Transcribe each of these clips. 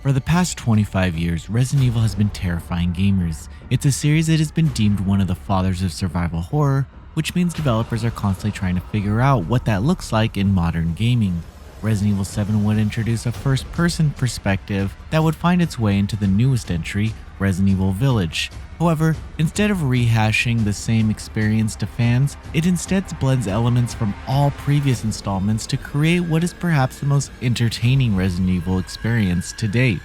For the past 25 years, Resident Evil has been terrifying gamers. It's a series that has been deemed one of the fathers of survival horror, which means developers are constantly trying to figure out what that looks like in modern gaming. Resident Evil 7 would introduce a first-person perspective that would find its way into the newest entry, Resident Evil Village. However, instead of rehashing the same experience to fans, it instead blends elements from all previous installments to create what is perhaps the most entertaining Resident Evil experience to date.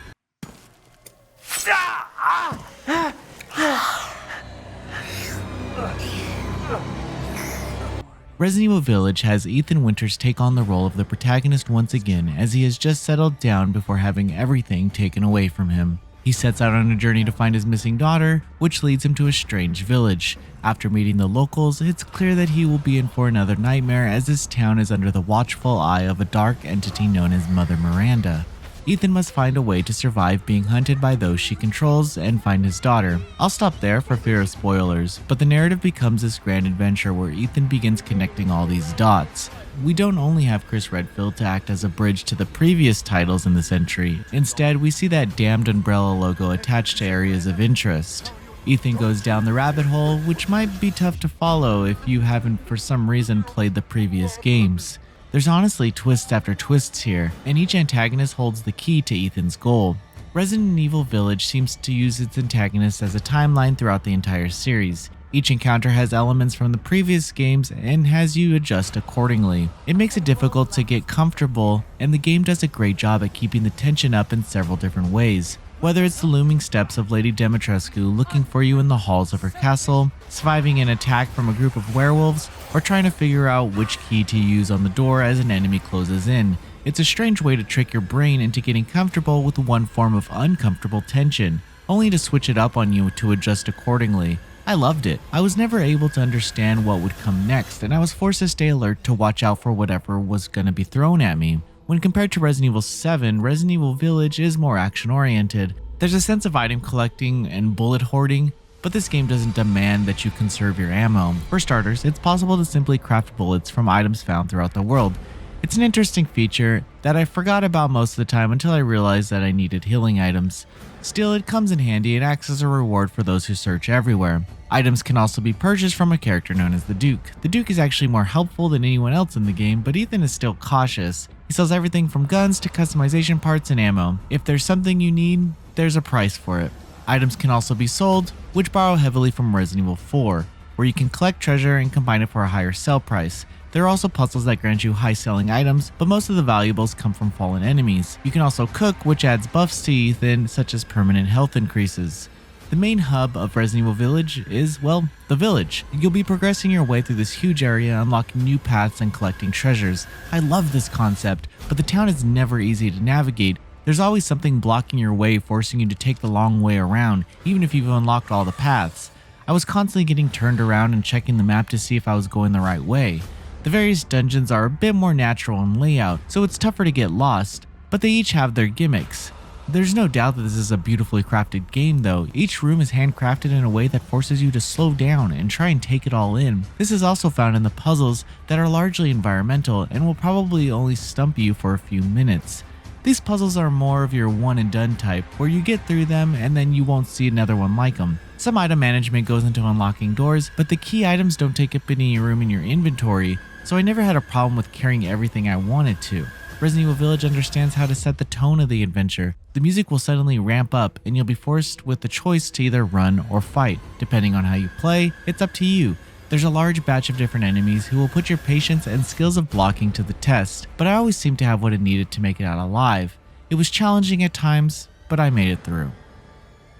Resident Evil Village has Ethan Winters take on the role of the protagonist once again, as he has just settled down before having everything taken away from him. He sets out on a journey to find his missing daughter, which leads him to a strange village. After meeting the locals, it's clear that he will be in for another nightmare, as this town is under the watchful eye of a dark entity known as Mother Miranda. Ethan must find a way to survive being hunted by those she controls and find his daughter. I'll stop there for fear of spoilers, but the narrative becomes this grand adventure where Ethan begins connecting all these dots. We don't only have Chris Redfield to act as a bridge to the previous titles in this entry. Instead, we see that damned Umbrella logo attached to areas of interest. Ethan goes down the rabbit hole, which might be tough to follow if you haven't for some reason played the previous games. There's honestly twists after twists here, and each antagonist holds the key to Ethan's goal. Resident Evil Village seems to use its antagonists as a timeline throughout the entire series. Each encounter has elements from the previous games and has you adjust accordingly. It makes it difficult to get comfortable, and the game does a great job at keeping the tension up in several different ways. Whether it's the looming steps of Lady Dimitrescu looking for you in the halls of her castle, surviving an attack from a group of werewolves, or trying to figure out which key to use on the door as an enemy closes in. It's a strange way to trick your brain into getting comfortable with one form of uncomfortable tension, only to switch it up on you to adjust accordingly. I loved it. I was never able to understand what would come next, and I was forced to stay alert to watch out for whatever was going to be thrown at me. When compared to Resident Evil 7, Resident Evil Village is more action-oriented. There's a sense of item collecting and bullet hoarding, but this game doesn't demand that you conserve your ammo. For starters, it's possible to simply craft bullets from items found throughout the world. It's an interesting feature that I forgot about most of the time until I realized that I needed healing items. Still, it comes in handy and acts as a reward for those who search everywhere. Items can also be purchased from a character known as the Duke. The Duke is actually more helpful than anyone else in the game, but Ethan is still cautious. He sells everything from guns to customization parts and ammo. If there's something you need, there's a price for it. Items can also be sold, which borrow heavily from Resident Evil 4, where you can collect treasure and combine it for a higher sell price. There are also puzzles that grant you high selling items, but most of the valuables come from fallen enemies. You can also cook, which adds buffs to Ethan, such as permanent health increases. The main hub of Resident Evil Village is, well, the village. You'll be progressing your way through this huge area, unlocking new paths and collecting treasures. I love this concept, but the town is never easy to navigate. There's always something blocking your way, forcing you to take the long way around, even if you've unlocked all the paths. I was constantly getting turned around and checking the map to see if I was going the right way. The various dungeons are a bit more natural in layout, so it's tougher to get lost, but they each have their gimmicks. There's no doubt that this is a beautifully crafted game though. Each room is handcrafted in a way that forces you to slow down and try and take it all in. This is also found in the puzzles that are largely environmental and will probably only stump you for a few minutes. These puzzles are more of your one and done type, where you get through them and then you won't see another one like them. Some item management goes into unlocking doors, but the key items don't take up any room in your inventory, so I never had a problem with carrying everything I wanted to. Resident Evil Village understands how to set the tone of the adventure. The music will suddenly ramp up and you'll be forced with the choice to either run or fight. Depending on how you play, it's up to you. There's a large batch of different enemies who will put your patience and skills of blocking to the test, but I always seemed to have what it needed to make it out alive. It was challenging at times, but I made it through.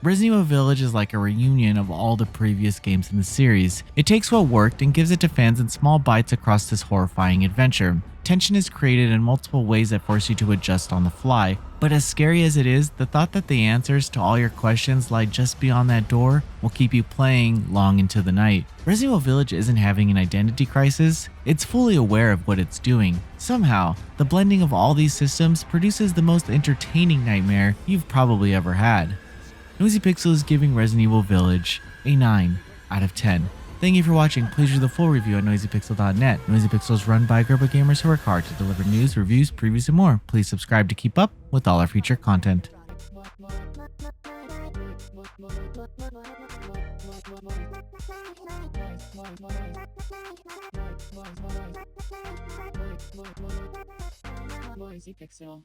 Resident Evil Village is like a reunion of all the previous games in the series. It takes what worked and gives it to fans in small bites across this horrifying adventure. Tension is created in multiple ways that force you to adjust on the fly, but as scary as it is, the thought that the answers to all your questions lie just beyond that door will keep you playing long into the night. Resident Evil Village isn't having an identity crisis, it's fully aware of what it's doing. Somehow, the blending of all these systems produces the most entertaining nightmare you've probably ever had. NoiseyPixel is giving Resident Evil Village a 9 out of 10. Thank you for watching. Please read the full review at noiseypixel.net. NoiseyPixel is run by a group of gamers who work hard to deliver news, reviews, previews, and more. Please subscribe to keep up with all our future content. Voice Pixel.